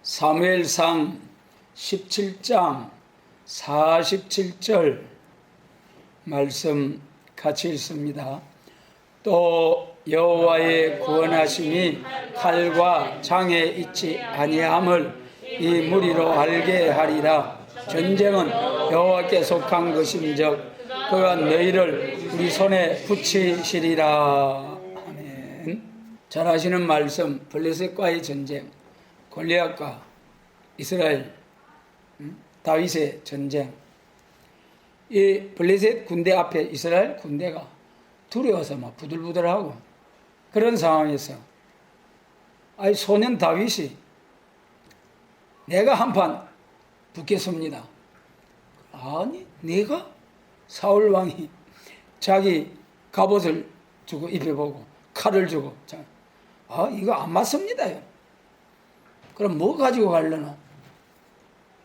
사무엘상 17장 47절 말씀 같이 읽습니다. 또 여호와의 구원하심이 칼과 창에 있지 아니함을 이 무리로 알게 하리라. 전쟁은 여호와께 속한 것인즉 그가 너희를 우리 손에 붙이시리라. 아멘. 잘 아시는 말씀, 블레셋과의 전쟁, 골리앗과 이스라엘 다윗의 전쟁. 이 블레셋 군대 앞에 이스라엘 군대가 두려워서 막 부들부들하고 그런 상황에서 소년 다윗이 내가 한판 붙겠습니다. 아니 내가? 사울 왕이 자기 갑옷을 주고 입혀보고 칼을 주고 이거 안 맞습니다요. 그럼 뭐 가지고 가려나?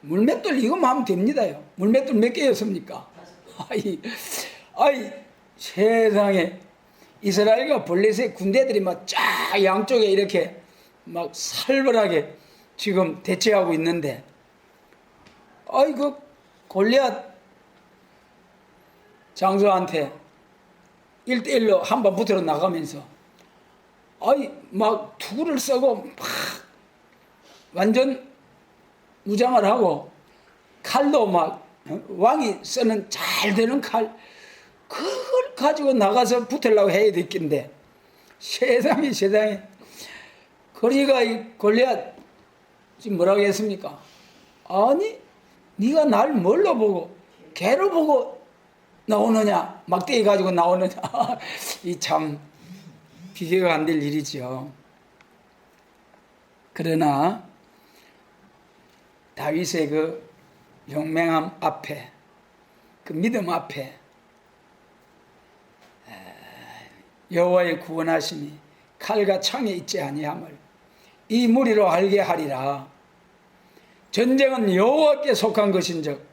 물맷돌 이거만 하면 됩니다요. 물맷돌 몇 개였습니까? 세상에 이스라엘과 블레셋 군대들이 막 쫙 양쪽에 이렇게 막 살벌하게 지금 대치하고 있는데 그 골리앗 장수한테 1대1로 한번 붙으러 나가면서 막 투구를 쓰고 막 완전 무장을 하고 칼도 막 왕이 쓰는 잘 되는 칼 그걸 가지고 나가서 붙으려고 해야 됐긴데 세상에 그러니까 이 골리앗 지금 뭐라고 했습니까? 아니 네가 날 뭘로 보고 개로 보고 나오느냐, 막대기 가지고 나오느냐. 이 참 비교가 안 될 일이죠. 그러나 다윗의 그 용맹함 앞에, 그 믿음 앞에 여호와의 구원하심이 칼과 창에 있지 아니함을 이 무리로 알게 하리라. 전쟁은 여호와께 속한 것인즉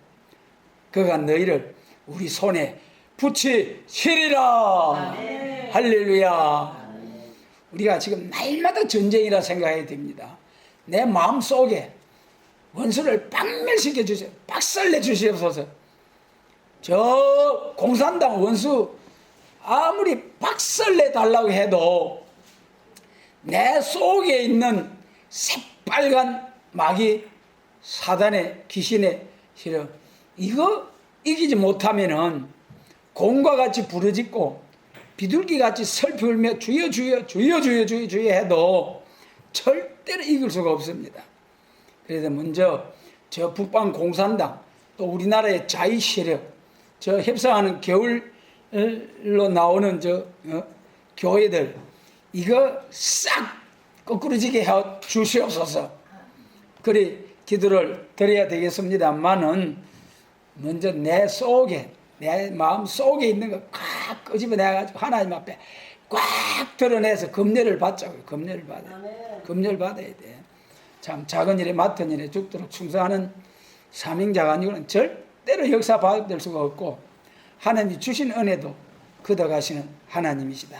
그가 너희를 우리 손에 붙이시리라. 할렐루야. 우리가 지금 날마다 전쟁이라 생각해야 됩니다. 내 마음속에 원수를 박멸시켜 주세요. 박살내 주시옵소서. 저 공산당 원수 아무리 박살내 달라고 해도 내 속에 있는 새빨간 마귀 사단의 귀신의 실험 이거 이기지 못하면은 공과 같이 부르짖고 비둘기같이 슬피 울며 주여 주여 주여 주여 주여 주여 해도 절대로 이길 수가 없습니다. 그래서 먼저 저 북방 공산당 또 우리나라의 자위 세력 저 협상하는 겨울로 나오는 교회들 이거 싹 거꾸로지게 해 주시옵소서. 그리 기도를 드려야 되겠습니다만은 먼저 내 속에 내 마음 속에 있는 거 꽉 끄집어내가지고 하나님 앞에 꽉 드러내서 검열을 받자고요. 검열을 받아야 돼. 참 작은 일에 맡은 일에 죽도록 충성하는 사명자가 아니고는 절대로 역사 받을 수가 없고 하나님이 주신 은혜도 걷어가시는 하나님이시다.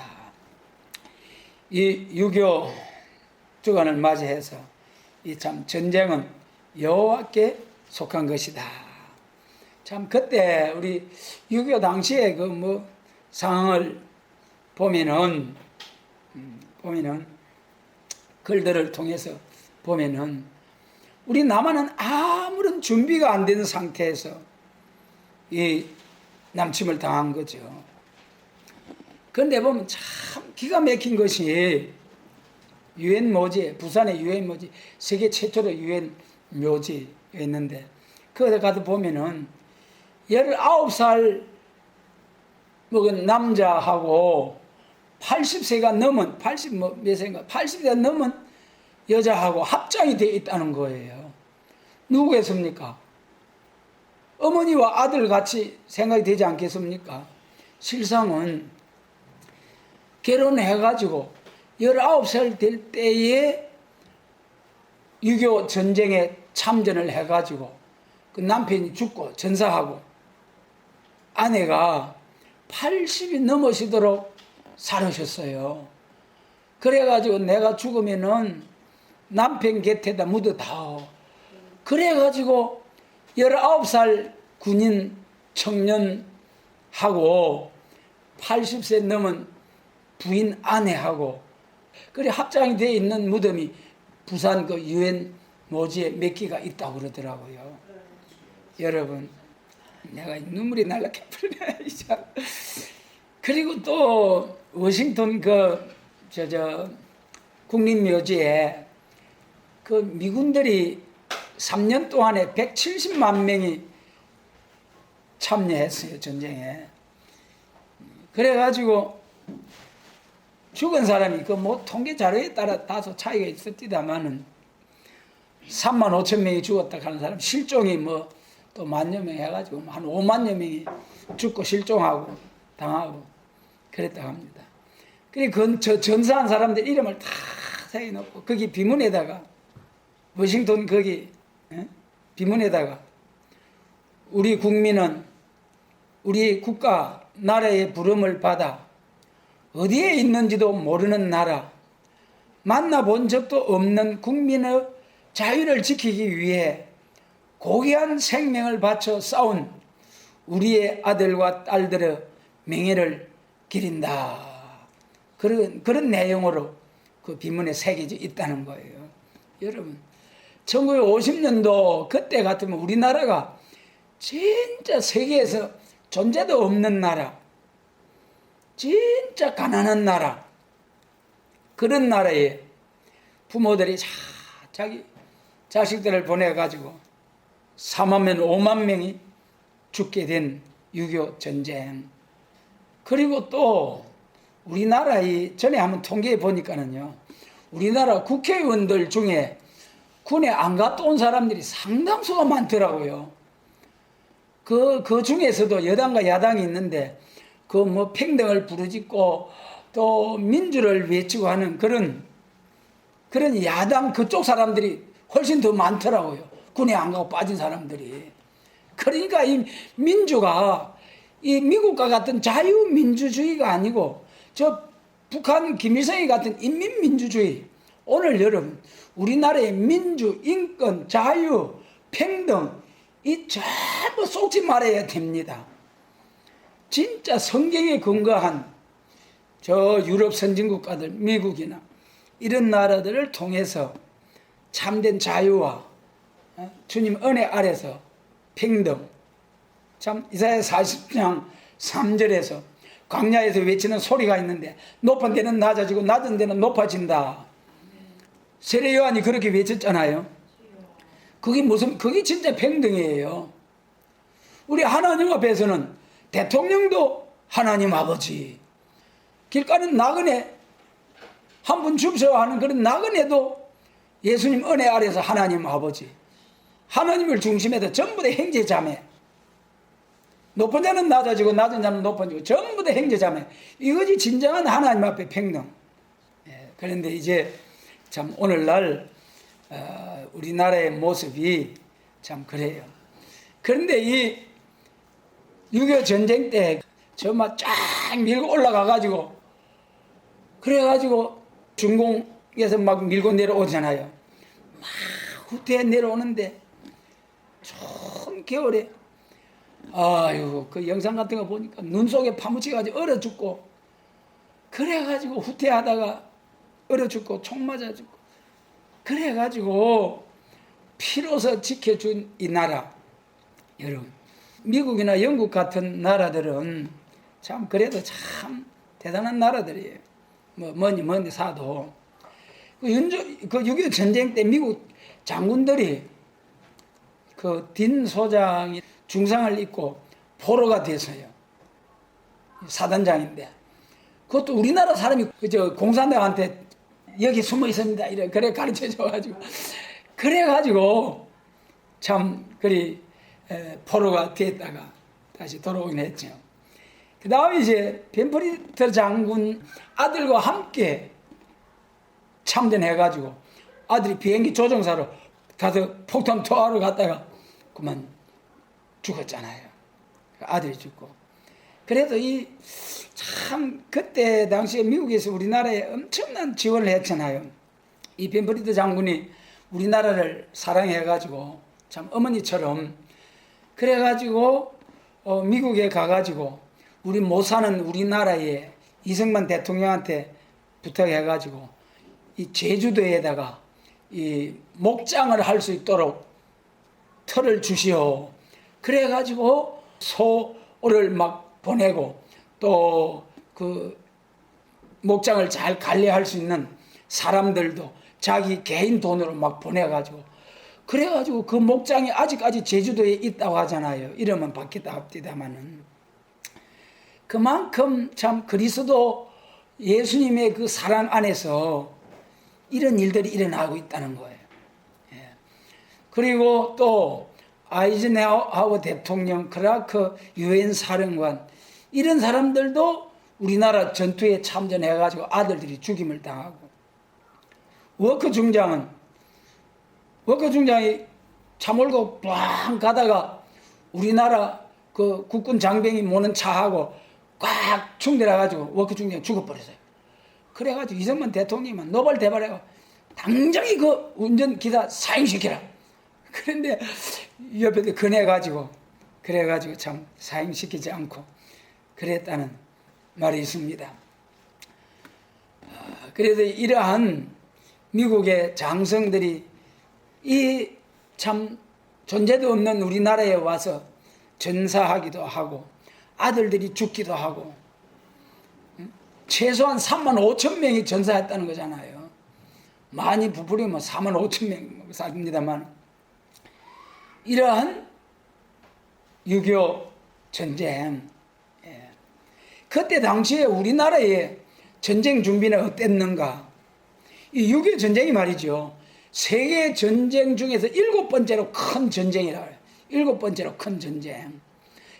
이 6.25 주간을 맞이해서 이 참 전쟁은 여호와께 속한 것이다. 참 그때 우리 6.25 당시에 그 상황을 보면은 글들을 통해서 보면은 우리 남한은 아무런 준비가 안 된 상태에서 이 남침을 당한 거죠. 그런데 보면 참 기가 막힌 것이 유엔 묘지, 부산의 유엔 묘지, 세계 최초로 유엔 묘지였는데 거기 가서 보면은 19살 먹은 남자하고 80세가 넘은 80세가 넘은 여자하고 합장이 되어 있다는 거예요. 누구겠습니까? 어머니와 아들 같이 생각이 되지 않겠습니까? 실상은 결혼해가지고 19살 될 때에 6.25 전쟁에 참전을 해가지고 그 남편이 죽고 전사하고 아내가 80이 넘으시도록 살으셨어요. 그래가지고 내가 죽으면은 남편 곁에다 묻어다. 그래가지고 19살 군인 청년하고 80세 넘은 부인 아내하고 그래 합장이 되어 있는 무덤이 부산 그 유엔 모지에 몇 개가 있다고 그러더라고요. 여러분, 내가 눈물이 날라게 풀네. 그리고 또 워싱턴 국립묘지에 그 미군들이 3년 동안에 170만 명이 참여했어요, 전쟁에. 그래가지고 죽은 사람이 그 뭐 통계 자료에 따라 다소 차이가 있었디다마는 3만 5천 명이 죽었다 하는 사람, 실종이 뭐 또 만여 명 해가지고 한 5만여 명이 죽고 실종하고 당하고 그랬다고 합니다. 그리고 저 전사한 사람들 이름을 다 새겨놓고 거기 비문에다가 워싱턴 거기 비문에다가 우리 국민은 우리 국가 나라의 부름을 받아 어디에 있는지도 모르는 나라, 만나본 적도 없는 국민의 자유를 지키기 위해 고귀한 생명을 바쳐 싸운 우리의 아들과 딸들의 명예를 기린다. 그런 내용으로 그 비문에 새겨져 있다는 거예요. 여러분, 1950년도 그때 같으면 우리나라가 진짜 세계에서 존재도 없는 나라, 진짜 가난한 나라, 그런 나라에 부모들이 자기 자식들을 보내가지고 4만 5만 명이 죽게 된 6.25 전쟁. 그리고 또 우리나라의 전에 한번 통계해 보니까는요, 우리나라 국회의원들 중에 군에 안 갔다 온 사람들이 상당수가 많더라고요. 그 중에서도 여당과 야당이 있는데 그 뭐 평등을 부르짖고 또 민주를 외치고 하는 그런 야당 그쪽 사람들이 훨씬 더 많더라고요. 군에 안 가고 빠진 사람들이. 그러니까 이 민주가 이 미국과 같은 자유민주주의가 아니고 저 북한 김일성이 같은 인민민주주의. 오늘 여러분, 우리나라의 민주, 인권, 자유, 평등 이 전부 속지 말아야 됩니다. 진짜 성경에 근거한 저 유럽 선진국가들, 미국이나 이런 나라들을 통해서 참된 자유와 주님 은혜 아래서 평등. 참 이사야 40장 3절에서 광야에서 외치는 소리가 있는데 높은 데는 낮아지고 낮은 데는 높아진다. 세례 요한이 그렇게 외쳤잖아요. 그게 진짜 평등이에요. 우리 하나님 앞에서는 대통령도 하나님 아버지, 길 가는 나그네 한 분 줍쇼 하는 그런 나그네도 예수님 은혜 아래서 하나님 아버지, 하나님을 중심에서 전부 다 형제자매, 높은 자는 낮아지고 낮은 자는 높아지고 전부 다 형제자매. 이것이 진정한 하나님 앞에 평등. 그런데 이제 참 오늘날 우리나라의 모습이 참 그래요. 그런데 이 6.25 전쟁 때 정말 쫙 밀고 올라가가지고 그래가지고 중공에서 막 밀고 내려오잖아요. 막 후퇴 내려오는데 좀 겨울에 아유 그 영상 같은 거 보니까 눈 속에 파묻혀가지고 얼어 죽고 그래가지고 후퇴하다가 얼어 죽고 총 맞아 죽고 그래가지고 피로서 지켜준 이 나라. 여러분, 미국이나 영국 같은 나라들은 참 그래도 참 대단한 나라들이에요. 뭐 뭐니 사도 그 6.25 전쟁 때 미국 장군들이 그 딘 소장이 중상을 입고 포로가 됐어요. 사단장인데 그것도 우리나라 사람이 그저 공산당한테 여기 숨어 있습니다 이래 그래 가르쳐 줘가지고 그래가지고 참 그리 포로가 됐다가 다시 돌아오긴 했죠. 그 다음에 이제 벤프리터 장군 아들과 함께 참전해가지고 아들이 비행기 조종사로 가서 폭탄 투하러 갔다가 그만 죽었잖아요. 아들이 죽고. 그래도 이 참 그때 당시에 미국에서 우리나라에 엄청난 지원을 했잖아요. 이 벤프리드 장군이 우리나라를 사랑해가지고 참 어머니처럼 그래가지고 미국에 가가지고 우리 못 사는 우리나라에 이승만 대통령한테 부탁해가지고 이 제주도에다가 이 목장을 할 수 있도록 터를 주시오. 그래가지고 소를 막 보내고 또 그 목장을 잘 관리할 수 있는 사람들도 자기 개인 돈으로 막 보내가지고 그래가지고 그 목장이 아직까지 제주도에 있다고 하잖아요. 이름은 바뀌다 합디다마는 그만큼 참 그리스도 예수님의 그 사랑 안에서 이런 일들이 일어나고 있다는 거예요. 예. 그리고 또 아이젠하워 대통령, 크라크 유엔 사령관 이런 사람들도 우리나라 전투에 참전해가지고 아들들이 죽임을 당하고 워커 중장이 차 몰고 꽝 가다가 우리나라 그 국군 장병이 모는 차하고 꽉 충돌해가지고 워커 중장이 죽어버렸어요. 그래가지고 이승만 대통령은 노발 대발해가 당장에 그 운전기사 사형시키라. 그런데 옆에 권해가지고 그래가지고 참 사형시키지 않고 그랬다는 말이 있습니다. 그래서 이러한 미국의 장성들이 이 참 존재도 없는 우리나라에 와서 전사하기도 하고 아들들이 죽기도 하고 최소한 3만 5천 명이 전사했다는 거잖아요. 많이 부풀리면 4만 5천 명 삽니다만 이러한 6.25 전쟁 그때 당시에 우리나라의 전쟁 준비는 어땠는가? 이 6.25 전쟁이 말이죠. 세계 전쟁 중에서 7번째로 큰 전쟁이라 해요. 7번째로 큰 전쟁.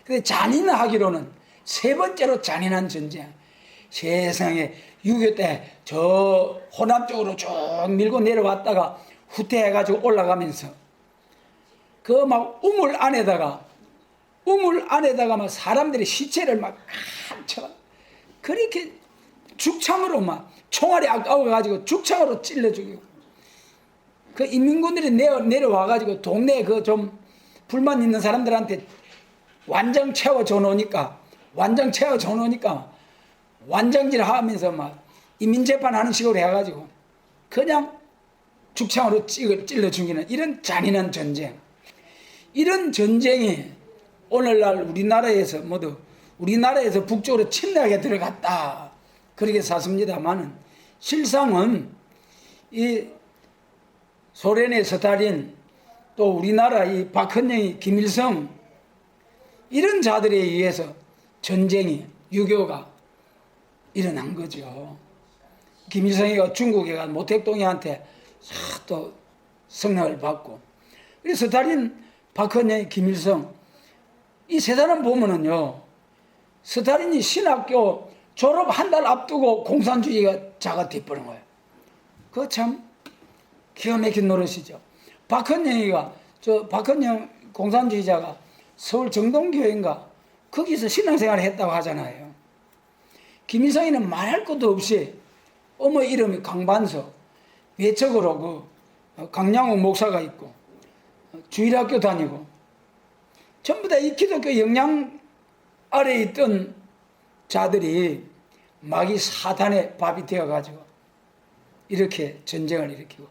근데 잔인하기로는 3번째로 잔인한 전쟁. 세상에 6.25 때 저 호남 쪽으로 쭉 밀고 내려왔다가 후퇴해가지고 올라가면서 그 막 우물 안에다가 막 사람들이 시체를 막 쳐 그렇게 죽창으로 막 총알이 아까워가지고 죽창으로 찔러 죽이고 그 인민군들이 내려와가지고 동네에 그 좀 불만 있는 사람들한테 완장 채워줘 놓으니까 완장질 하면서 막 인민재판 하는 식으로 해가지고 그냥 죽창으로 찔러 죽이는 이런 잔인한 전쟁. 이런 전쟁이 오늘날 우리나라에서 북쪽으로 침략에 들어갔다. 그렇게 샀습니다만은 실상은 이 소련의 스탈린 또 우리나라 이 박헌영이 김일성 이런 자들에 의해서 전쟁이 6.25가 일어난 거죠. 김일성이가 중국에 간 모택동이한테 또 성낙을 받고 그래서 스탈린, 박헌영, 김일성 이 세 사람 보면은요 스탈린이 신학교 졸업 한 달 앞두고 공산주의자가 돼버린 거예요. 그거 참 기가 막힌 노릇이죠. 박헌영 공산주의자가 서울 정동교회인가 거기서 신앙생활을 했다고 하잖아요. 김일성이는 말할 것도 없이 어머 이름이 강반서 외척으로 그 강량옥 목사가 있고 주일학교 다니고 전부 다 이 기독교 영향 아래에 있던 자들이 마귀 사단의 밥이 되어가지고 이렇게 전쟁을 일으키고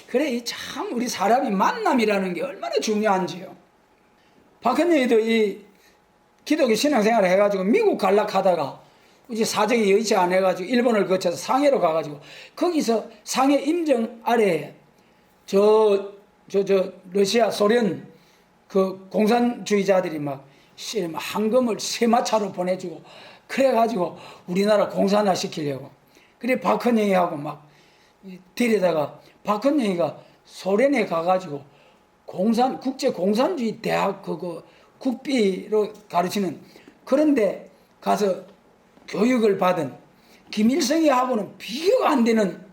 그래 참 우리 사람이 만남이라는 게 얼마나 중요한지요. 박헌영이도 이 기독교 신앙생활을 해가지고 미국 갈락하다가 이제 사정이 여의치 않아 가지고 일본을 거쳐서 상해로 가가지고 거기서 상해 임정 아래에 러시아 소련 그 공산주의자들이 막 황금을 세마차로 보내주고 그래가지고 우리나라 공산화 시키려고 그래 박헌영이하고 막 데려다가 박헌영이가 소련에 가가지고 국제 공산주의 대학 그거 국비로 가르치는 그런데 가서 교육을 받은 김일성이하고는 비교가 안 되는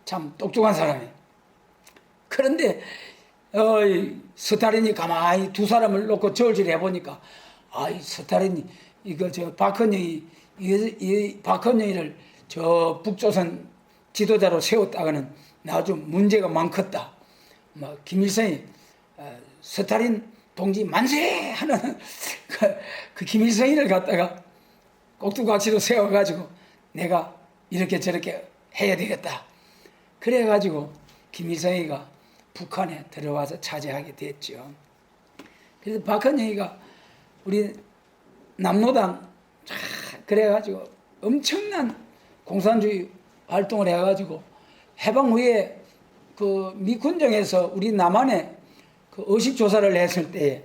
참 똑똑한 사람이에요. 그런데 스탈린이 가만히 두 사람을 놓고 저울질을 해보니까 스탈린이 박헌영이를 저 북조선 지도자로 세웠다가는 아주 문제가 많겠다. 김일성이 스탈린 동지 만세 하는 그 김일성이를 갖다가 꼭두각시로 세워가지고 내가 이렇게 저렇게 해야 되겠다. 그래가지고 김일성이가 북한에 들어와서 차지하게 됐죠. 그래서 박헌영이가 우리 남로당 그래가지고 엄청난 공산주의 활동을 해가지고 해방 후에 그 미군정에서 우리 남한에 그 의식 조사를 했을 때에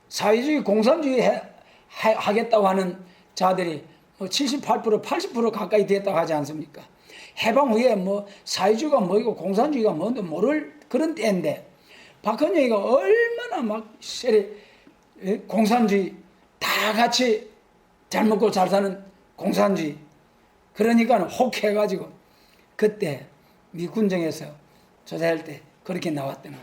사회주의 공산주의 하겠다고 하는 자들이 뭐 78% 80% 가까이 됐다고 하지 않습니까? 해방 후에 뭐 사회주의가 뭐이고 공산주의가 뭔지 모를 그런 때인데 박헌영이가 얼마나 막 공산주의 다 같이 잘 먹고 잘 사는 공산주의 그러니까 혹해가지고 그때 미군정에서 조사할 때 그렇게 나왔더만.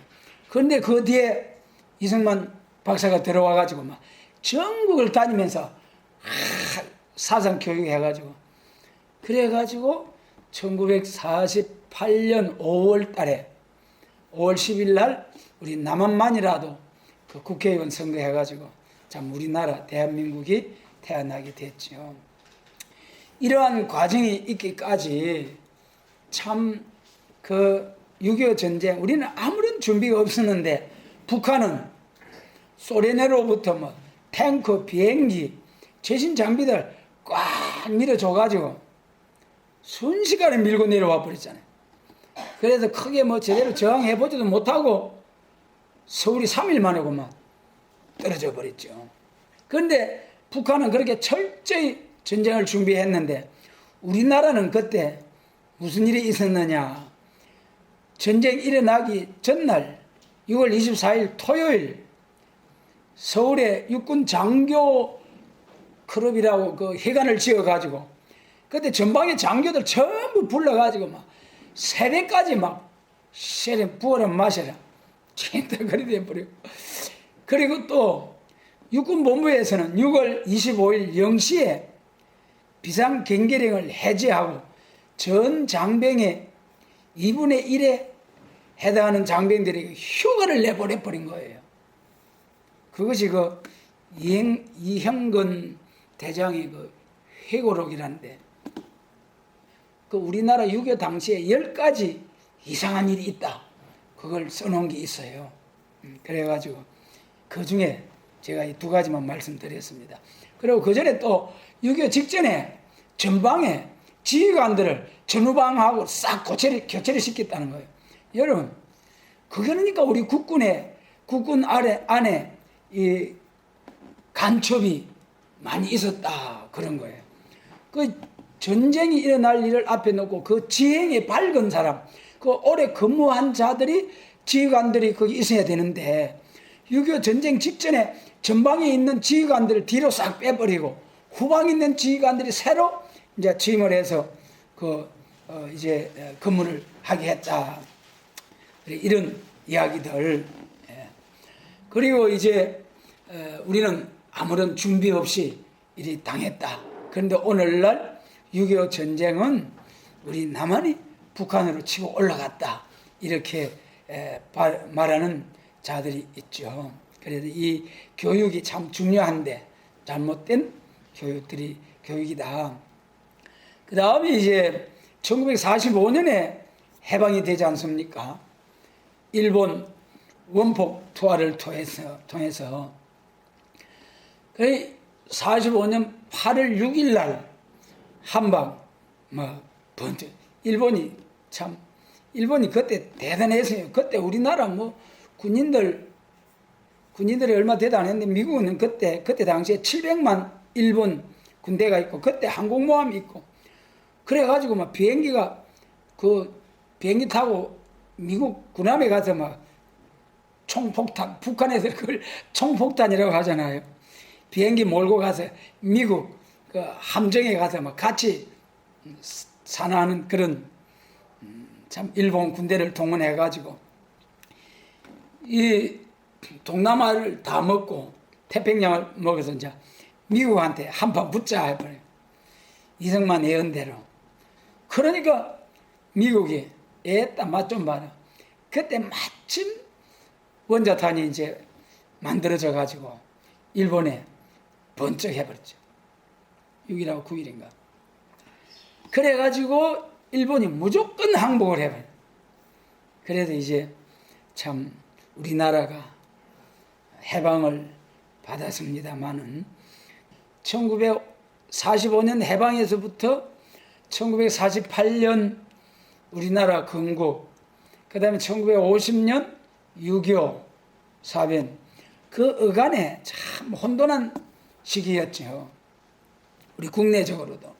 그런데 그 뒤에 이승만 박사가 들어와가지고 막 전국을 다니면서 사상 교육해가지고 그래가지고 1948년 5월 달에 5월 10일 날 우리 남한만이라도 그 국회의원 선거해가지고 참 우리나라 대한민국이 태어나게 됐죠. 이러한 과정이 있기까지 참 그 6.25 전쟁 우리는 아무런 준비가 없었는데 북한은 소련으로부터 뭐 탱크, 비행기, 최신 장비들 꽉 밀어줘가지고 순식간에 밀고 내려와 버렸잖아요. 그래서 크게 뭐 제대로 저항해보지도 못하고 서울이 3일 만에 그만 떨어져 버렸죠. 그런데 북한은 그렇게 철저히 전쟁을 준비했는데 우리나라는 그때 무슨 일이 있었느냐. 전쟁 일어나기 전날 6월 24일 토요일 서울에 육군 장교 클럽이라고 그 회관을 지어가지고 그때 전방에 장교들 전부 불러가지고 막 새벽까지 막 부어라 마셔라 찐득거리 돼버리고 그리고 또 육군본부에서는 6월 25일 0시에 비상경계령을 해제하고 전 장병의 2분의 1에 해당하는 장병들에게 휴가를 내보내버린 거예요. 그것이 그 이형근 대장의 그 회고록이라는데 그 우리나라 6.25 당시에 10가지 이상한 일이 있다. 그걸 써놓은 게 있어요. 그래가지고 그 중에 제가 이 2가지만 말씀드렸습니다. 그리고 그 전에 또 6.25 직전에 전방에 지휘관들을 전후방하고 싹 교체를 시켰다는 거예요. 여러분, 그러니까 우리 국군 안에 이 간첩이 많이 있었다 그런 거예요. 그 전쟁이 일어날 일을 앞에 놓고 그 지행에 밝은 사람, 그 오래 근무한 자들이 지휘관들이 거기 있어야 되는데 6.25 전쟁 직전에 전방에 있는 지휘관들을 뒤로 싹 빼버리고 후방에 있는 지휘관들이 새로 이제 취임을 해서 이제 근무를 하게 했다. 이런 이야기들. 그리고 이제 우리는 아무런 준비 없이 이리 당했다. 그런데 오늘날 6.25 전쟁은 우리 남한이 북한으로 치고 올라갔다. 이렇게 말하는 자들이 있죠. 그래서 이 교육이 참 중요한데 잘못된 교육이다. 그 다음에 이제 1945년에 해방이 되지 않습니까? 일본 원폭 투하를 통해서 45년 8월 6일 날 한방 번져 일본이 그때 대단했어요. 그때 우리나라 군인들이 얼마 되도 안 했는데 미국은 그때 당시에 700만 일본 군대가 있고 그때 항공모함이 있고 그래가지고 비행기 타고 미국 군함에 가서 총폭탄, 북한에서 그걸 총폭탄이라고 하잖아요. 비행기 몰고 가서 미국 함정에 가서 같이 산하는 그런 참 일본 군대를 동원해가지고 이 동남아를 다 먹고 태평양을 먹어서 이제 미국한테 한판 붙자 해버려요. 이승만 예언대로. 그러니까 미국이 에따 맛 좀 봐라. 그때 마침 원자탄이 이제 만들어져 가지고 일본에 번쩍 해버렸죠. 6일하고 9일인가. 그래 가지고 일본이 무조건 항복을 해버려요. 그래도 이제 참 우리나라가 해방을 받았습니다마는 1945년 해방에서부터 1948년 우리나라 건국, 그 다음에 1950년 6.25 사변, 그 어간에 참 혼돈한 시기였죠. 우리 국내적으로도.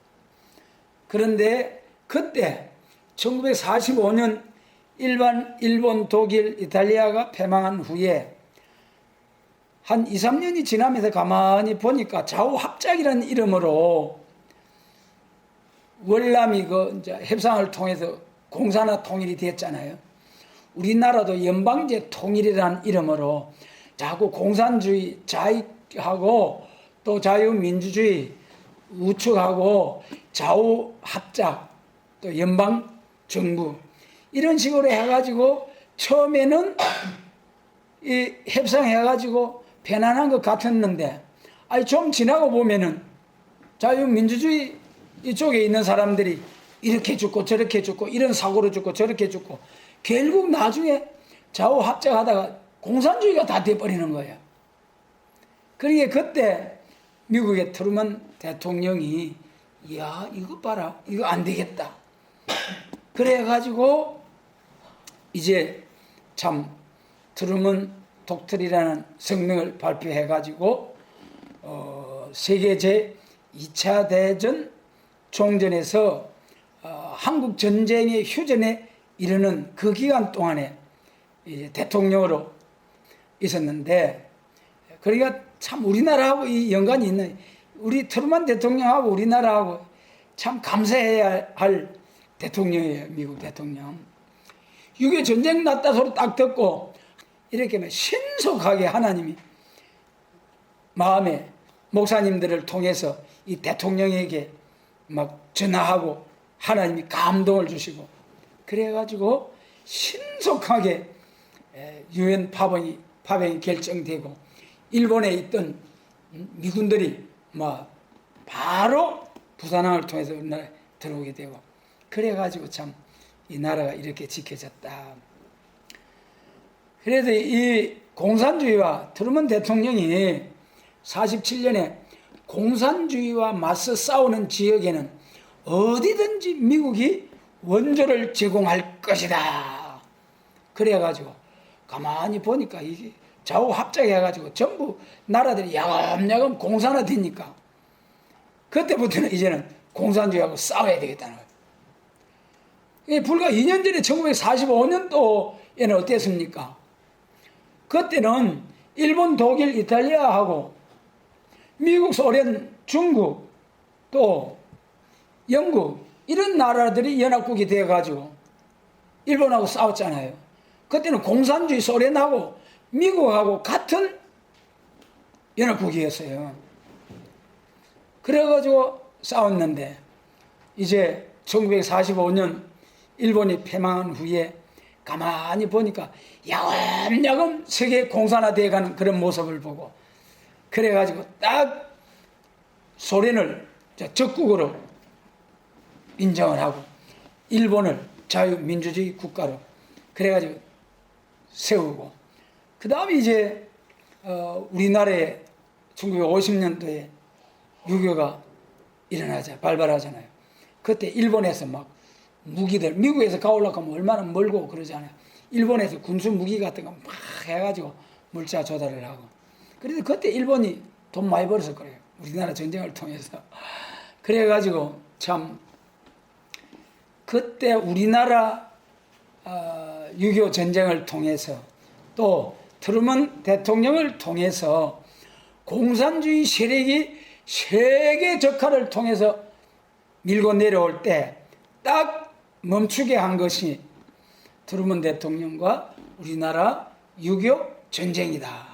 그런데 그때 1945년 일본, 독일, 이탈리아가 패망한 후에 한 2, 3년이 지나면서 가만히 보니까 좌우합작이라는 이름으로 월남이 그 이제 협상을 통해서 공산화 통일이 됐잖아요. 우리나라도 연방제 통일이라는 이름으로 자꾸 공산주의 자익하고 또 자유민주주의 우측하고 좌우합작 또 연방정부 이런 식으로 해가지고 처음에는 이 협상해가지고 편안한 것 같았는데 아니 좀 지나고 보면은 자유민주주의 이쪽에 있는 사람들이 이렇게 죽고 저렇게 죽고 이런 사고로 죽고 저렇게 죽고 결국 나중에 좌우합작하다가 공산주의가 다 돼버리는 거예요. 그러니까 그때 미국의 트루먼 대통령이 야 이거 봐라 이거 안 되겠다. 그래가지고 이제 참 트루먼 독트리라는 성명을 발표해가지고 세계 제2차 대전 종전에서 한국 전쟁의 휴전에 이르는 그 기간 동안에 이제 대통령으로 있었는데 그러니까 참 우리나라하고 이 연관이 있는 우리 트루먼 대통령하고 우리나라하고 참 감사해야 할 대통령이에요. 미국 대통령. 6.25 전쟁 났다 소리 딱 듣고 이렇게 신속하게 하나님이 마음에 목사님들을 통해서 이 대통령에게 막 전화하고 하나님이 감동을 주시고 그래가지고 신속하게 유엔 파병이 결정되고 일본에 있던 미군들이 막 바로 부산항을 통해서 우리나라에 들어오게 되고 그래가지고 참 이 나라가 이렇게 지켜졌다. 그래서 이 공산주의와 트루먼 대통령이 47년에 공산주의와 맞서 싸우는 지역에는 어디든지 미국이 원조를 제공할 것이다. 그래가지고 가만히 보니까 이게 좌우합작해가지고 전부 나라들이 야금야금 공산화되니까 그때부터는 이제는 공산주의하고 싸워야 되겠다는 거예요. 불과 2년 전에 1945년도에는 어땠습니까? 그때는 일본, 독일, 이탈리아하고 미국, 소련, 중국, 또 영국 이런 나라들이 연합국이 되어가지고 일본하고 싸웠잖아요. 그때는 공산주의 소련하고 미국하고 같은 연합국이었어요. 그래가지고 싸웠는데 이제 1945년 일본이 패망한 후에 가만히 보니까 야금야금 세계 공산화되어가는 그런 모습을 보고 그래가지고 딱 소련을 적국으로 인정을 하고 일본을 자유민주주의 국가로 그래가지고 세우고 그 다음에 이제 우리나라에 1950년도에 유교가 일어나자 발발하잖아요. 그때 일본에서 막 무기들 미국에서 가오려고 하면 얼마나 멀고 그러잖아요. 일본에서 군수 무기 같은 거 막 해가지고 물자 조달을 하고 그래서 그때 일본이 돈 많이 벌어서 그래요. 우리나라 전쟁을 통해서 그래가지고 참 그때 우리나라 6.25 전쟁을 통해서 또 트루먼 대통령을 통해서 공산주의 세력이 세계 적화를 통해서 밀고 내려올 때 딱 멈추게 한 것이 트루먼 대통령과 우리나라 6.25 전쟁이다.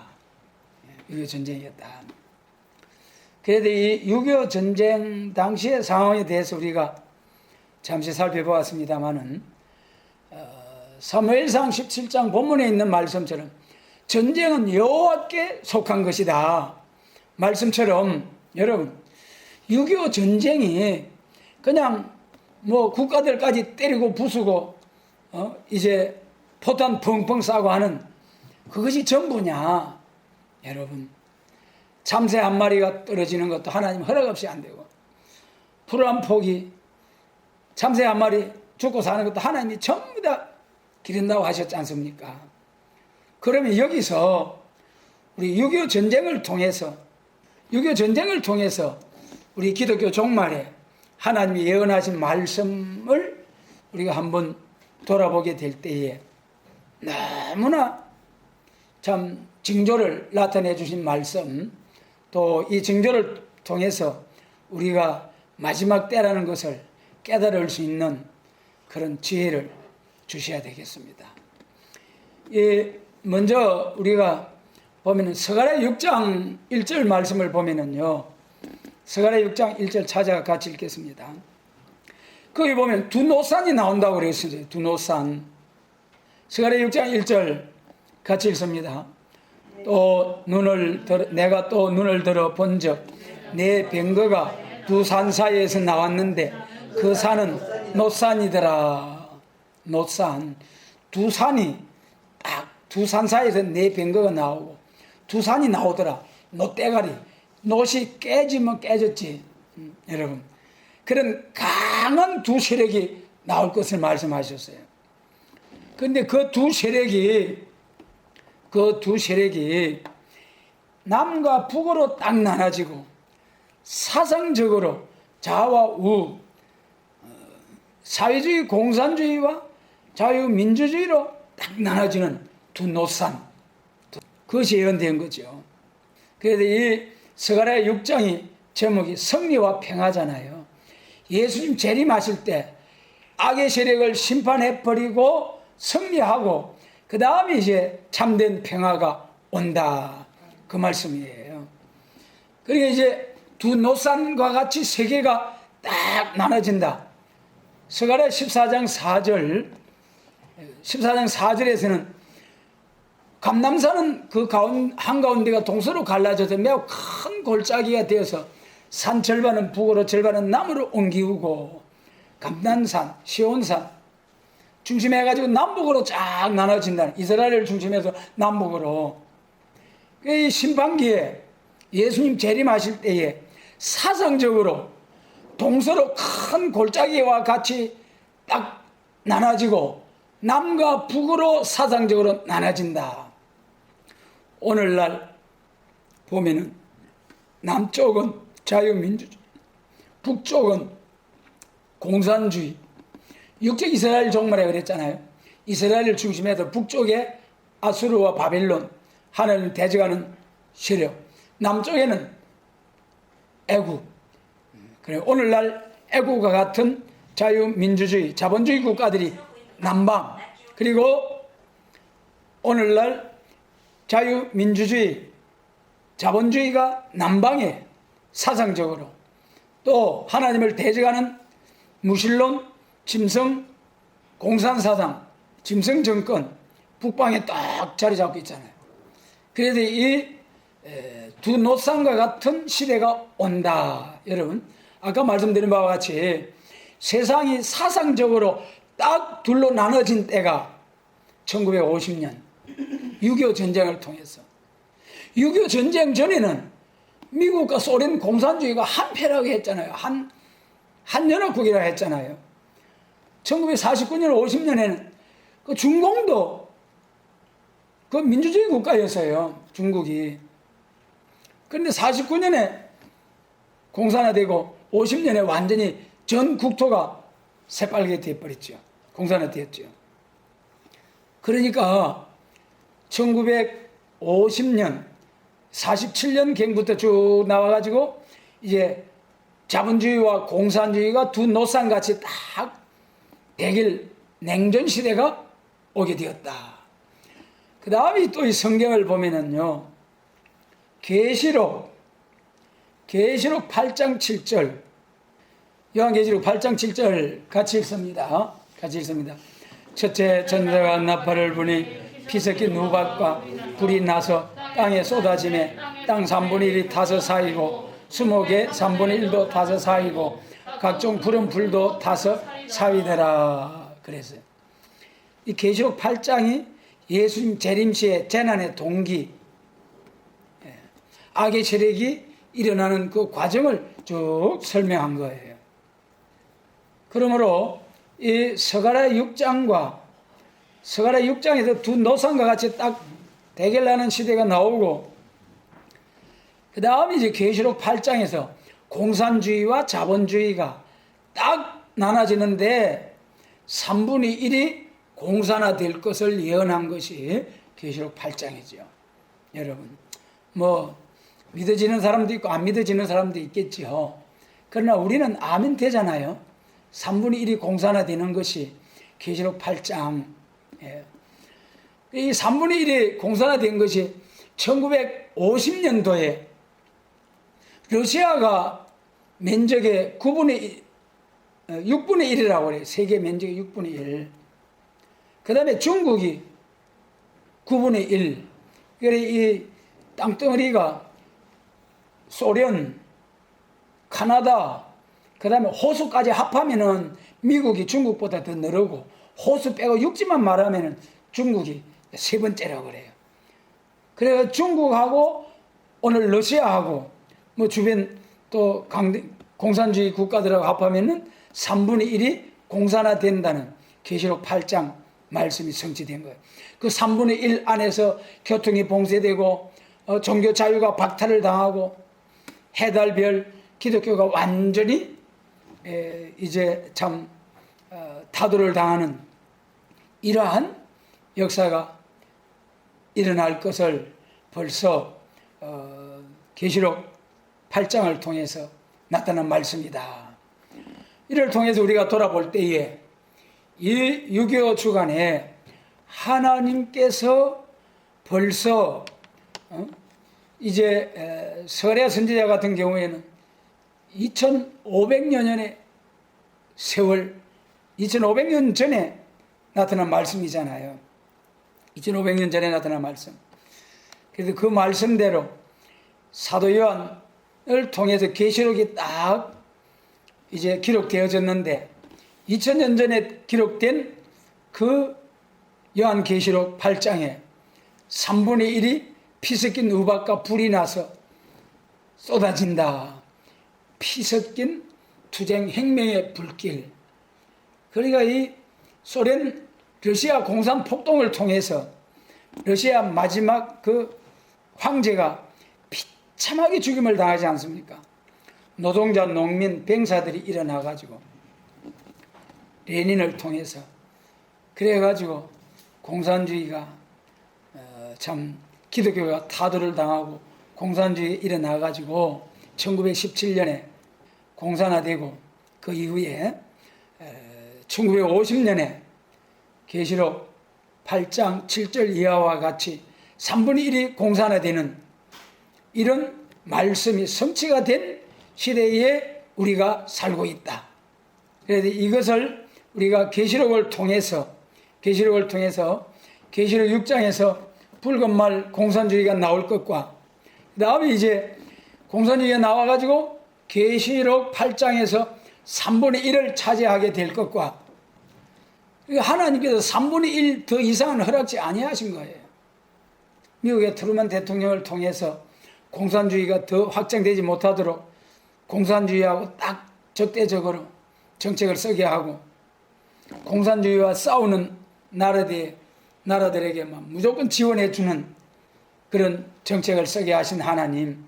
6.25 전쟁이었다. 그래도 이 6.25 전쟁 당시의 상황에 대해서 우리가 잠시 살펴보았습니다마는 사무엘상 17장 본문에 있는 말씀처럼 전쟁은 여호와께 속한 것이다. 말씀처럼 여러분 6.25 전쟁이 그냥 뭐 국가들까지 때리고 부수고 이제 포탄 펑펑 싸고 하는 그것이 전부냐. 여러분 참새 한 마리가 떨어지는 것도 하나님 허락 없이 안 되고 풀 한 포기 참새 한 마리 죽고 사는 것도 하나님이 전부 다 기른다고 하셨지 않습니까? 그러면 여기서 우리 6.25 전쟁을 통해서 6.25 전쟁을 통해서 우리 기독교 종말에 하나님이 예언하신 말씀을 우리가 한번 돌아보게 될 때에 너무나 참 징조를 나타내 주신 말씀, 또 이 징조를 통해서 우리가 마지막 때라는 것을 깨달을 수 있는 그런 지혜를 주셔야 되겠습니다. 먼저 우리가 보면은 스가랴 6장 1절 말씀을 보면은요, 스가랴 6장 1절 찾아가 같이 읽겠습니다. 거기 보면 두 노산이 나온다고 그랬어요. 두 노산. 스가랴 6장 1절 같이 읽습니다. 내가 또 눈을 들어 본즉 내 병거가 두 산 사이에서 나왔는데 그 산은 노산이더라. 노산. 두 산이 딱 두 산 사이에서 내 병거가 나오고 두 산이 나오더라. 노대가리. 노시 깨지면 깨졌지. 여러분. 그런 강한 두 세력이 나올 것을 말씀하셨어요. 그런데 그 두 세력이 남과 북으로 딱 나눠지고 사상적으로 좌와 우, 사회주의 공산주의와 자유민주주의로 딱 나눠지는 두 노산, 그것이 예언된 거죠. 그래서 이 스가랴 6장이 제목이 승리와 평화잖아요. 예수님 재림하실 때 악의 세력을 심판해버리고 승리하고 그 다음에 이제 참된 평화가 온다. 그 말씀이에요. 그러니까 이제 두 노산과 같이 세계가 딱 나눠진다. 스가랴 14장 4절에서는 감남산은 그 한가운데가 동서로 갈라져서 매우 큰 골짜기가 되어서 산 절반은 북으로 절반은 남으로 옮기우고 감남산, 시온산 중심해가지고 남북으로 쫙 나눠진다는, 이스라엘을 중심해서 남북으로. 이 심판기에 예수님 재림하실 때에 사상적으로 동서로 큰 골짜기와 같이 딱 나눠지고 남과 북으로 사상적으로 나눠진다. 오늘날 보면은 남쪽은 자유민주주의, 북쪽은 공산주의. 육적 이스라엘 종말에 그랬잖아요. 이스라엘을 중심해서 북쪽에 아수르와 바벨론, 하나님을 대적하는 세력, 남쪽에는 애국. 그래 오늘날 애국과 같은 자유민주주의, 자본주의 국가들이 남방, 그리고 오늘날 자유민주주의, 자본주의가 남방에 사상적으로, 또 하나님을 대적하는 무신론, 짐승, 공산사상, 짐승 정권, 북방에 딱 자리 잡고 있잖아요. 그래서 이 두 노산과 같은 시대가 온다. 여러분, 아까 말씀드린 바와 같이 세상이 사상적으로 딱 둘로 나눠진 때가 1950년 6.25 전쟁을 통해서. 6.25 전쟁 전에는 미국과 소련 공산주의가 한패라고 했잖아요. 한연합국이라고 했잖아요. 1949년 50년에는 그 중공도 그 민주주의 국가였어요. 중국이. 그런데 49년에 공산화되고 50년에 완전히 전 국토가 새빨개 되어버렸죠. 공산화되었죠. 그러니까 1950년 47년 경부터 쭉 나와가지고 이제 자본주의와 공산주의가 두 노산같이 딱 대결 냉전시대가 오게 되었다. 그 다음에 또 이 성경을 보면은요, 계시록 8장 7절, 요한계시록 8장 7절 같이 읽습니다. 첫째 전사가 나팔을 부니 피 섞인 우박과 불이 나서 땅에 쏟아지매 땅 3분의 1이 타서 사이고 수목의 3분의 1도 타서 사이고 각종 푸른 풀도 타서 사위되라 그랬어요. 이 계시록 8장이 예수님 재림시의 재난의 동기, 악의 세력이 일어나는 그 과정을 쭉 설명한 거예요. 그러므로 이 스가랴 6장과 스가랴 6장에서 두 노상과 같이 딱 대결하는 시대가 나오고, 그 다음에 이제 계시록 8장에서 공산주의와 자본주의가 딱 나눠지는데 3분의 1이 공산화될 것을 예언한 것이 계시록 8장이죠. 여러분, 뭐 믿어지는 사람도 있고 안 믿어지는 사람도 있겠죠. 그러나 우리는 아멘 되잖아요. 3분의 1이 공산화되는 것이 계시록 8장. 이 3분의 1이 공산화된 것이 1950년도에 러시아가 면적의 6분의 1이라고 그래요. 세계 면적의 6분의 1. 그 다음에 중국이 9분의 1. 그래, 이 땅덩어리가 소련, 카나다, 그 다음에 호수까지 합하면은 미국이 중국보다 더 늘고, 호수 빼고 육지만 말하면은 중국이 세 번째라고 그래요. 그래서 중국하고 오늘 러시아하고 뭐 주변 또 공산주의 국가들하고 합하면은 3분의 1이 공산화된다는 계시록 8장 말씀이 성취된 거예요. 그 3분의 1 안에서 교통이 봉쇄되고 종교 자유가 박탈을 당하고 해달별 기독교가 완전히 이제 참 타도를 당하는 이러한 역사가 일어날 것을 벌써 계시록 8장을 통해서 나타난 말씀이다. 이를 통해서 우리가 돌아볼 때에 이 6.25 주간에 하나님께서 벌써 이제 스가랴 선지자 같은 경우에는 2500여 년의 세월, 2500년 전에 나타난 말씀이잖아요. 2500년 전에 나타난 말씀. 그래서 그 말씀대로 사도 요한을 통해서 계시록이 딱 이제 기록되어졌는데 2000년 전에 기록된 그 요한 계시록 8장에 3분의 1이 피 섞인 우박과 불이 나서 쏟아진다. 피 섞인 투쟁 혁명의 불길. 그러니까 이 소련 러시아 공산 폭동을 통해서 러시아 마지막 그 황제가 비참하게 죽임을 당하지 않습니까? 노동자, 농민, 병사들이 일어나가지고 레닌을 통해서 그래가지고 공산주의가 참 기독교가 타도를 당하고 공산주의에 일어나가지고 1917년에 공산화되고 그 이후에 1950년에 계시록 8장 7절 이하와 같이 3분의 1이 공산화되는 이런 말씀이 성취가 된 시대에 우리가 살고 있다. 그래서 이것을 우리가 계시록을 통해서 계시록 6장에서 붉은 말 공산주의가 나올 것과 그 다음에 이제 공산주의가 나와가지고 계시록 8장에서 3분의 1을 차지하게 될 것과 하나님께서 3분의 1 더 이상은 허락지 아니하신 거예요. 미국의 트루먼 대통령을 통해서 공산주의가 더 확장되지 못하도록 공산주의하고 딱 적대적으로 정책을 쓰게 하고 공산주의와 싸우는 나라들에게만 무조건 지원해주는 그런 정책을 쓰게 하신 하나님,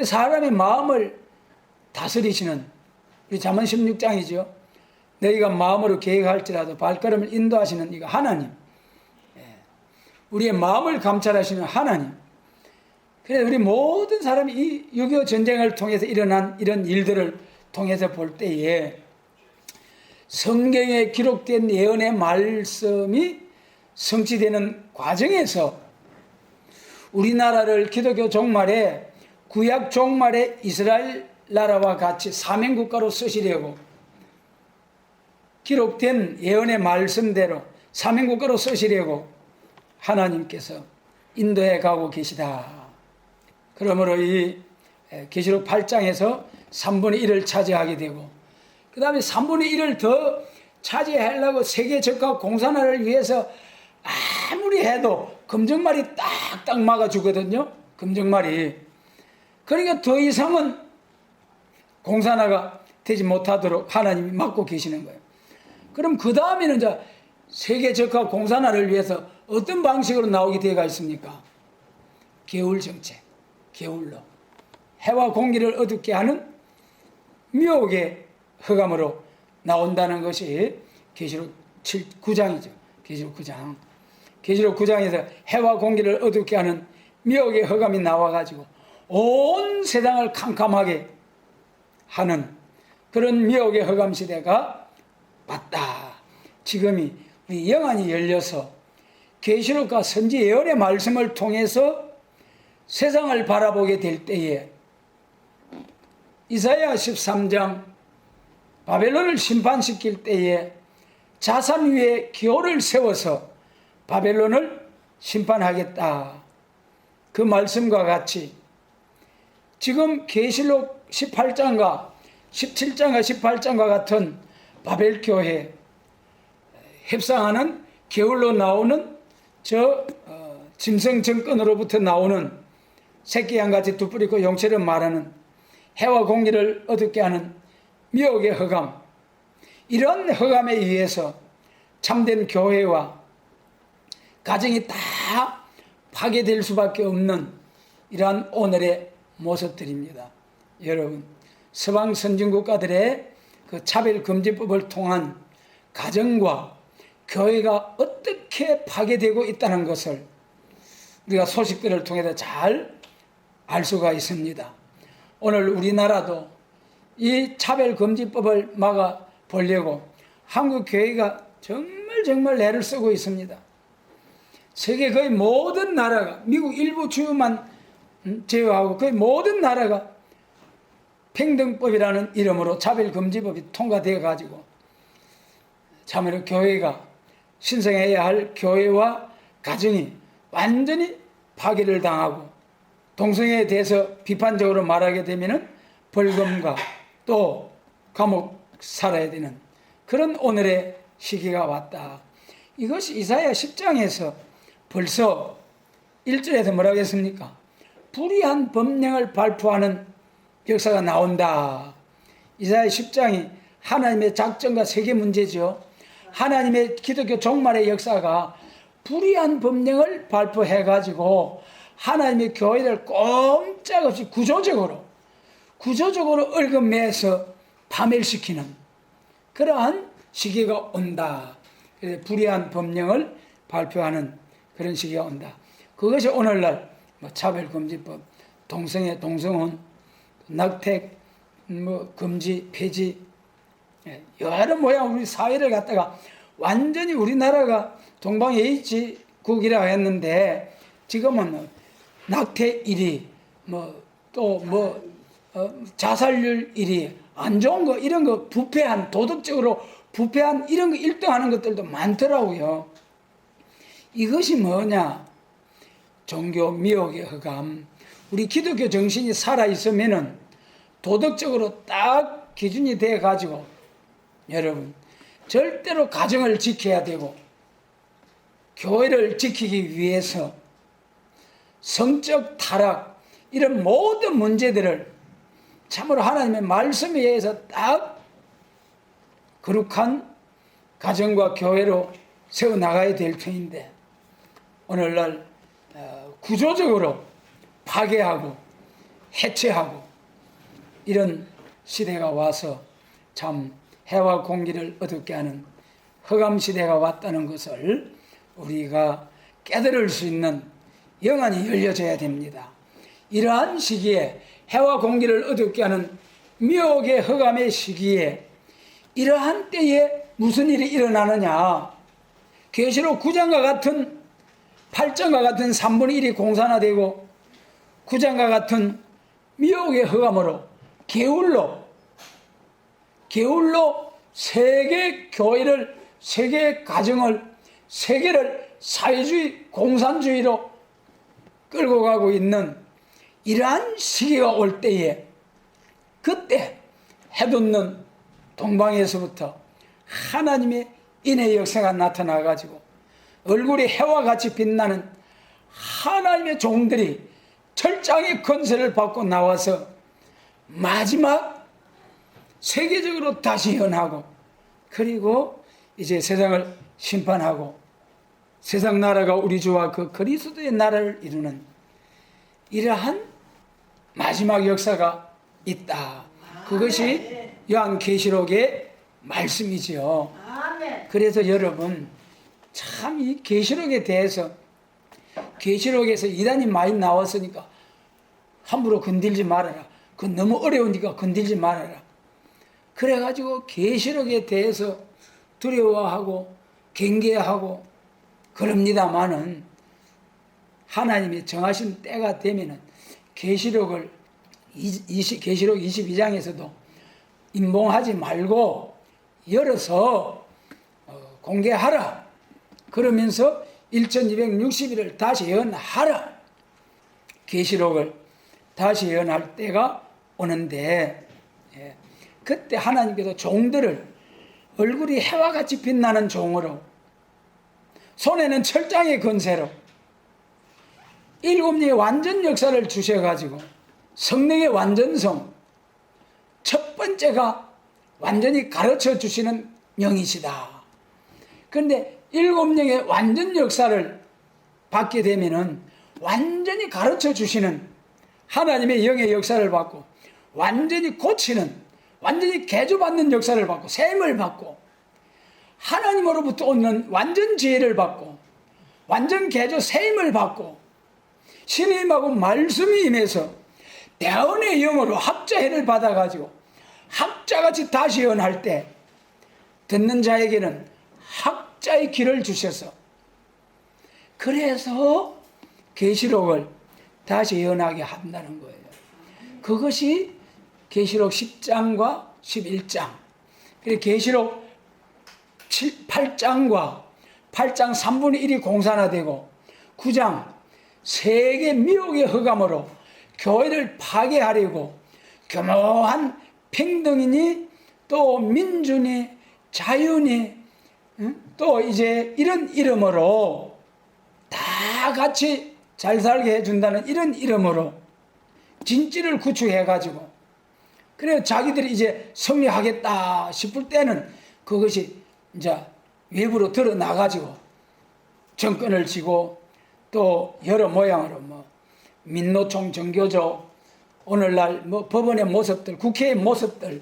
사람의 마음을 다스리시는 우리 잠언 16장이죠. 너희가 마음으로 계획할지라도 발걸음을 인도하시는 이거 하나님, 우리의 마음을 감찰하시는 하나님. 그래서 우리 모든 사람이 이 6.25 전쟁을 통해서 일어난 이런 일들을 통해서 볼 때에 성경에 기록된 예언의 말씀이 성취되는 과정에서 우리나라를 기독교 종말에 구약 종말에 이스라엘 나라와 같이 사명국가로 쓰시려고 기록된 예언의 말씀대로 삼인국가로 쓰시려고 하나님께서 인도해 가고 계시다. 그러므로 이 계시록 8장에서 3분의 1을 차지하게 되고, 그 다음에 3분의 1을 더 차지하려고 세계 적합 공산화를 위해서 아무리 해도 금정말이 딱딱 막아주거든요. 금정말이. 그러니까 더 이상은 공산화가 되지 못하도록 하나님이 막고 계시는 거예요. 그럼 그 다음에는 이제 세계 적합 공산화를 위해서 어떤 방식으로 나오게 되어 있습니까? 개울 정책, 개울로 해와 공기를 어둡게 하는 미혹의 흑암으로 나온다는 것이 계시록 9장이죠. 계시록 9장. 계시록 9장에서 해와 공기를 어둡게 하는 미혹의 흑암이 나와가지고 온 세상을 캄캄하게 하는 그런 미혹의 흑암 시대가 왔다. 지금이 우리 영안이 열려서 계시록과 선지 예언의 말씀을 통해서 세상을 바라보게 될 때에 이사야 13장 바벨론을 심판시킬 때에 자산 위에 기호를 세워서 바벨론을 심판하겠다. 그 말씀과 같이 지금 계시록 18장과 17장과 18장과 같은 바벨교회 협상하는 게을로 나오는 짐승 정권으로부터 나오는 새끼양같이 두 뿔 있고 용처럼 말하는 해와 공기를 어둡게 하는 미혹의 흑암, 이런 흑암에 의해서 참된 교회와 가정이 다 파괴될 수밖에 없는 이러한 오늘의 모습들입니다. 여러분, 서방 선진국가들의 그 차별금지법을 통한 가정과 교회가 어떻게 파괴되고 있다는 것을 우리가 소식들을 통해서 잘 알 수가 있습니다. 오늘 우리나라도 이 차별금지법을 막아보려고 한국 교회가 정말 애를 쓰고 있습니다. 세계 거의 모든 나라가, 미국 일부 주만 제외하고 거의 모든 나라가 평등법이라는 이름으로 차별금지법이 통과되어 가지고 참으로 교회가 신성해야 할 교회와 가정이 완전히 파괴를 당하고 동성애에 대해서 비판적으로 말하게 되면 벌금과 또 감옥 살아야 되는 그런 오늘의 시기가 왔다. 이것이 이사야 10장에서 벌써 1절에서 뭐라고 했습니까? 불의한 법령을 발표하는 역사가 나온다. 이사야 10장이 하나님의 작정과 세계 문제죠. 하나님의 기독교 종말의 역사가 불의한 법령을 발표해가지고 하나님의 교회를 꼼짝없이 구조적으로 얽어매서 파멸시키는 그러한 시기가 온다. 그래서 불의한 법령을 발표하는 그런 시기가 온다. 그것이 오늘날 차별금지법, 동성애, 동성혼, 낙태, 금지, 폐지, 여러 모양 우리 사회를 갖다가 완전히 우리나라가 동방예의지국이라고 했는데 지금은 낙태 1위, 자살률 1위, 안 좋은 거, 이런 거, 부패한, 도덕적으로 부패한 이런 거 1등 하는 것들도 많더라고요. 이것이 뭐냐? 종교 미혹의 흑암. 우리 기독교 정신이 살아있으면은 도덕적으로 딱 기준이 돼가지고 여러분, 절대로 가정을 지켜야 되고 교회를 지키기 위해서 성적 타락, 이런 모든 문제들을 참으로 하나님의 말씀에 의해서 딱 거룩한 가정과 교회로 세워나가야 될 터인데 오늘날 구조적으로 파괴하고 해체하고 이런 시대가 와서 참 해와 공기를 어둡게 하는 흑암 시대가 왔다는 것을 우리가 깨달을 수 있는 영안이 열려져야 됩니다. 이러한 시기에 해와 공기를 어둡게 하는 미혹의 흑암의 시기에 이러한 때에 무슨 일이 일어나느냐? 계시록 9장과 같은 8장과 같은 3분의 1이 공산화되고 9장과 같은 미혹의 흑암으로 게을로 세계 교회를, 세계 가정을, 세계를 사회주의, 공산주의로 끌고 가고 있는 이러한 시기가 올 때에, 그때 해돋는 동방에서부터 하나님의 인의 역사가 나타나가지고 얼굴이 해와 같이 빛나는 하나님의 종들이 철장의 권세를 받고 나와서 마지막 세계적으로 다시 현하고, 그리고 이제 세상을 심판하고 세상 나라가 우리 주와 그 그리스도의 나라를 이루는 이러한 마지막 역사가 있다. 그것이 요한계시록의 말씀이지요. 그래서 여러분, 참 이 계시록에 대해서, 계시록에서 이단이 많이 나왔으니까 함부로 건들지 말아라. 그건 너무 어려우니까 건들지 말아라. 그래가지고 계시록에 대해서 두려워하고 경계하고 그럽니다마는, 하나님이 정하신 때가 되면은 계시록을 계시록 22장에서도 임봉하지 말고 열어서 공개하라. 그러면서 1260일을 다시 예언하라. 계시록을 다시 예언할 때가 오는데, 그때 하나님께서 종들을 얼굴이 해와 같이 빛나는 종으로, 손에는 철장의 권세로 7명의 완전 역사를 주셔가지고 성령의 완전성, 첫 번째가 완전히 가르쳐 주시는 영이시다. 그런데 7명의 완전 역사를 받게 되면은 완전히 가르쳐 주시는 하나님의 영의 역사를 받고, 완전히 고치는, 완전히 개조받는 역사를 받고, 셈을 받고, 하나님으로부터 오는 완전 지혜를 받고, 완전 개조 셈을 받고, 신의 임하고 말씀이 임해서 대언의 영으로 학자해를 받아가지고 학자같이 다시 예언할 때 듣는 자에게는 학자의 길을 주셔서, 그래서 계시록을 다시 예언하게 한다는 거예요. 그것이 계시록 10장과 11장, 그리고 계시록 8장과 8장 3분의 1이 공산화되고 9장 세계 미혹의 흑암으로 교회를 파괴하려고 교묘한 평등이니 또 민주니 자유니 또 이제 이런 이름으로 다 같이 잘 살게 해준다는 이런 이름으로 진지를 구축해가지고, 그래서 자기들이 이제 승리하겠다 싶을 때는 그것이 이제 외부로 드러나가지고 정권을 쥐고 또 여러 모양으로 뭐 민노총 정교조, 오늘날 뭐 법원의 모습들, 국회의 모습들,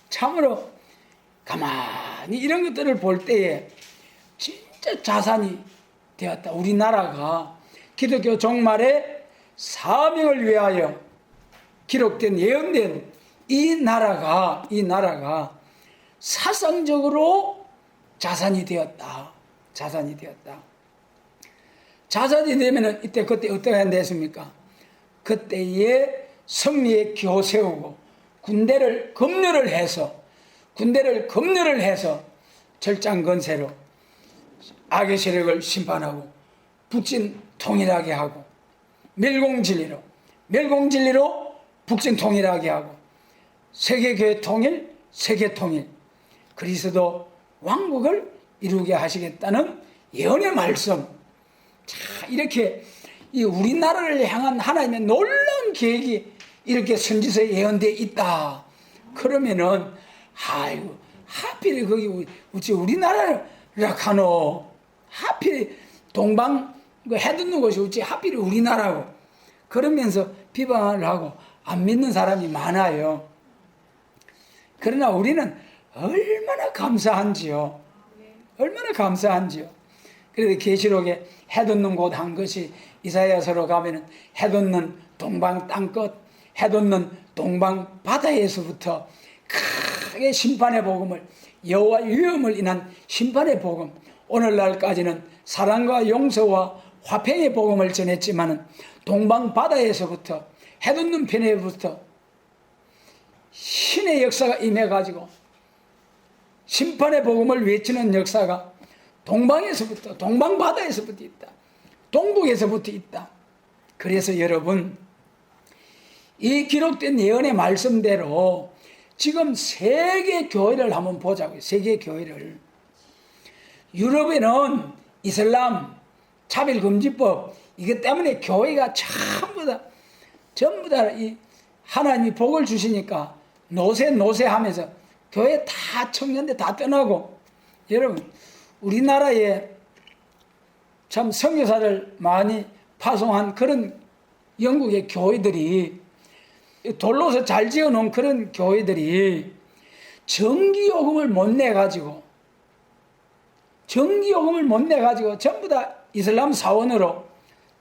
참으로 가만히 이런 것들을 볼 때에 진짜 자산이 되었다. 우리나라가 기독교 종말의 사명을 위하여 기록된, 예언된 이 나라가 사상적으로 자산이 되었다. 자산이 되었다. 자산이 되면은 이때 그때 어떻게 해야 됐습니까? 그때에 승리의 교 세우고 군대를 검열을 해서 철장 건세로 악의 세력을 심판하고 북진 통일하게 하고, 멸공진리로 북진 통일하게 하고, 세계교회 통일, 세계 통일, 그리스도 왕국을 이루게 하시겠다는 예언의 말씀. 자, 이렇게 이 우리나라를 향한 하나님의 놀라운 계획이 이렇게 선지서에 예언되어 있다. 그러면은 아이고, 하필 거기 어찌 우리나라라 카노, 하필 동방 해듣는 곳이 어찌 하필 우리나라고, 그러면서 비방을 하고 안 믿는 사람이 많아요. 그러나 우리는 얼마나 감사한지요. 얼마나 감사한지요. 그래서 계시록에 해돋는 곳 한 것이 이사야서로 가면은 해돋는 동방 땅끝, 해돋는 동방 바다에서부터 크게 심판의 복음을, 여호와 위엄을 인한 심판의 복음, 오늘날까지는 사랑과 용서와 화평의 복음을 전했지만은 동방 바다에서부터, 해돋는 편에부터 신의 역사가 임해가지고 심판의 복음을 외치는 역사가 동방에서부터, 동방바다에서부터 있다. 동북에서부터 있다. 그래서 여러분, 이 기록된 예언의 말씀대로 지금 세계 교회를 한번 보자고요. 세계 교회를. 유럽에는 이슬람, 차별금지법, 이것 때문에 교회가 전부 다 이 하나님이 복을 주시니까 노세 하면서 교회 다 청년들 다 떠나고, 여러분, 우리나라에 참 선교사를 많이 파송한 그런 영국의 교회들이, 돌로서 잘 지어놓은 그런 교회들이 전기요금을 못 내가지고 전부 다 이슬람 사원으로,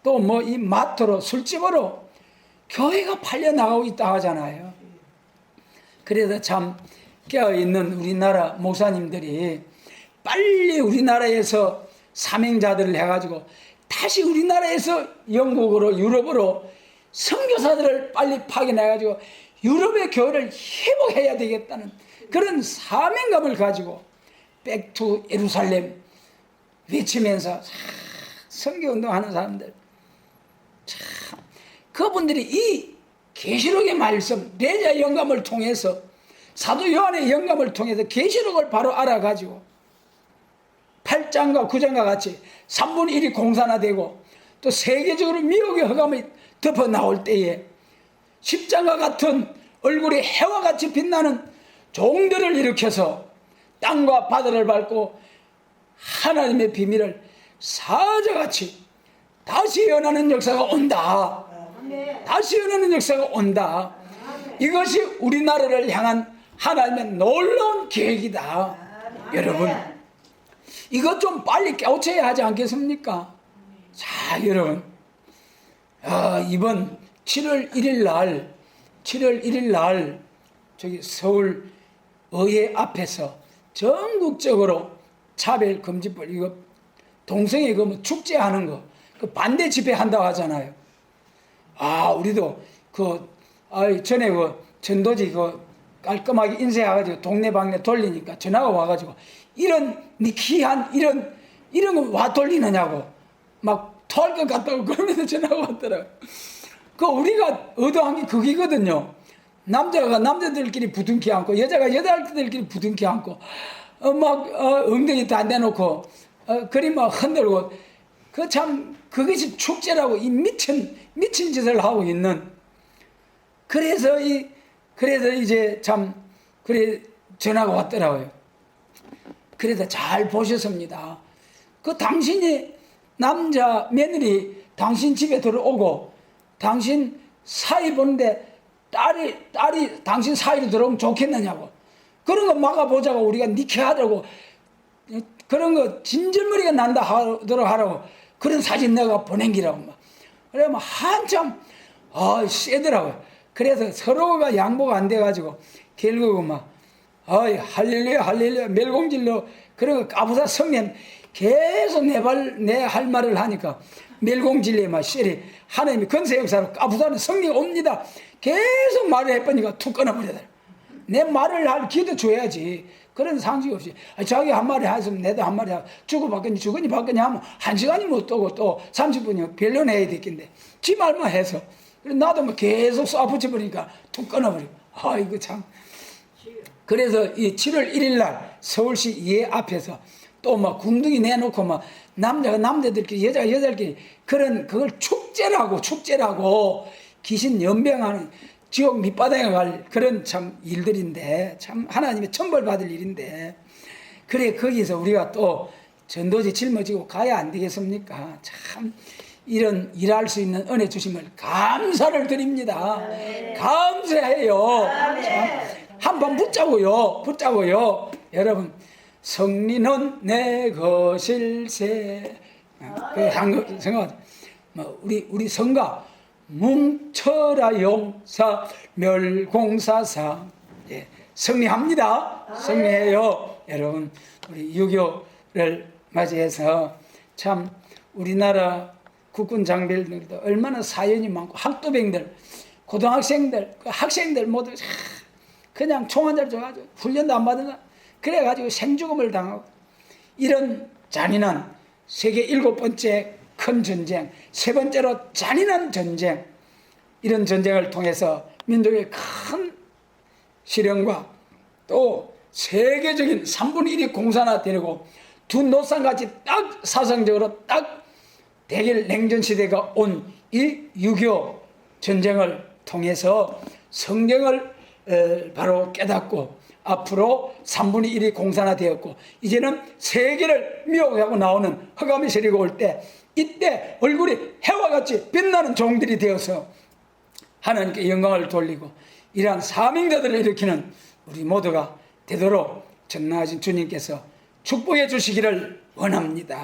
또 뭐 이 마트로, 술집으로 교회가 팔려나가고 있다 하잖아요. 그래서 참 깨어있는 우리나라 목사님들이 빨리 우리나라에서 사명자들을 해가지고 다시 우리나라에서 영국으로, 유럽으로 선교사들을 빨리 파견해가지고 유럽의 교회를 회복해야 되겠다는 그런 사명감을 가지고 백투 예루살렘 외치면서 선교운동하는 사람들, 참 그분들이 이 계시록의 말씀, 레자의 영감을 통해서, 사도 요한의 영감을 통해서 계시록을 바로 알아가지고 8장과 9장과 같이 3분의 1이 공산화되고 또 세계적으로 미혹의 허감이 덮어 나올 때에 10장과 같은 얼굴이 해와 같이 빛나는 종들을 일으켜서 땅과 바다를 밟고 하나님의 비밀을 사자같이 다시 예언하는 역사가 온다. 다시 예언하는 역사가 온다. 이것이 우리나라를 향한 하나님의 놀라운 계획이다. 여러분, 이것 좀 빨리 깨우쳐야 하지 않겠습니까? 자, 여러분, 이번 7월 1일 날 저기 서울 의회 앞에서 전국적으로 차별금지법, 이거 동성애 그 뭐 축제하는 거, 그 반대 집회 한다고 하잖아요. 우리도 전에 전도지 깔끔하게 인쇄해가지고 동네방네 돌리니까 전화가 와가지고 이런 희한 이런 거 와 돌리느냐고 막 토할 것 같다고 그러면서 전화가 왔더라고요. 우리가 의도한 게 그기거든요. 남자가 남자들끼리 부둥켜 안고, 여자가 여자들끼리 부둥켜 안고, 엉덩이 다 내놓고, 그리 막 흔들고, 그것이 축제라고 이 미친 짓을 하고 있는. 그래서 이제 그래 전화가 왔더라고요. 그래서 잘 보셨습니다. 당신이 남자 며느리 당신 집에 들어오고, 당신 사위 보는데 딸이 당신 사위로 들어오면 좋겠느냐고. 그런 거 막아보자고 우리가 니케하자고. 그런 거 진절머리가 난다 하도록 하라고. 그런 사진 내가 보낸기라고 막. 그러면 한참 세더라고요. 그래서 서로가 양보가 안 돼가지고 결국은 할렐루야 멸공질로 그런 거 까부사 성령 계속 내 할 말을 하니까 멸공질레 쎄리 하나님이 건세 역사로 까부사는 성령 옵니다. 계속 말을 해보니까 툭 끊어버리더라. 내 말을 할 기도 줘야지. 그런 상식 없이 자기 한 마리 했으면 내도 한 마리 하고 주고받거니 하면 1시간이 못 오고 또 30분이 변론해야 되겠는데 지 말만 해서 나도 계속 쏴붙여버리니까 툭 끊어버리고 이거 참. 그래서 이 7월 1일 날 서울시 예 앞에서 또 궁둥이 내놓고 남자가 남자들끼리 여자가 여자들끼리 그걸 축제라고 귀신 연병하는 지옥 밑바닥에 갈 그런 참 일들인데, 참 하나님의 천벌받을 일인데, 그래 거기서 우리가 또 전도지 짊어지고 가야 안 되겠습니까? 참 이런 일할 수 있는 은혜 주심을 감사를 드립니다. 감사해요. 한번 붙자고요. 여러분, 성리는 내 것일세. 생각, 우리 성가 뭉쳐라 용사 멸공사상. 승리합니다. 승리해요. 여러분, 우리 6.25를 맞이해서 참 우리나라 국군 장병들도 얼마나 사연이 많고, 학도병들, 고등학생들, 학생들 모두 그냥 총 한 잘 줘가지고 훈련도 안 받으나 그래가지고 생죽음을 당하고 이런 잔인한 세계 7번째 큰 전쟁, 세 번째로 잔인한 전쟁, 이런 전쟁을 통해서 민족의 큰 실현과 또 세계적인 3분의 1이 공산화되고 두 노선같이 딱 사상적으로 딱 대결 냉전 시대가 온 이 6.25 전쟁을 통해서 성경을 바로 깨닫고 앞으로 3분의 1이 공산화되었고 이제는 세계를 미혹하고 나오는 흑암의 세력이 올 때 이때 얼굴이 해와 같이 빛나는 종들이 되어서 하나님께 영광을 돌리고 이러한 사명자들을 일으키는 우리 모두가 되도록 전능하신 주님께서 축복해 주시기를 원합니다.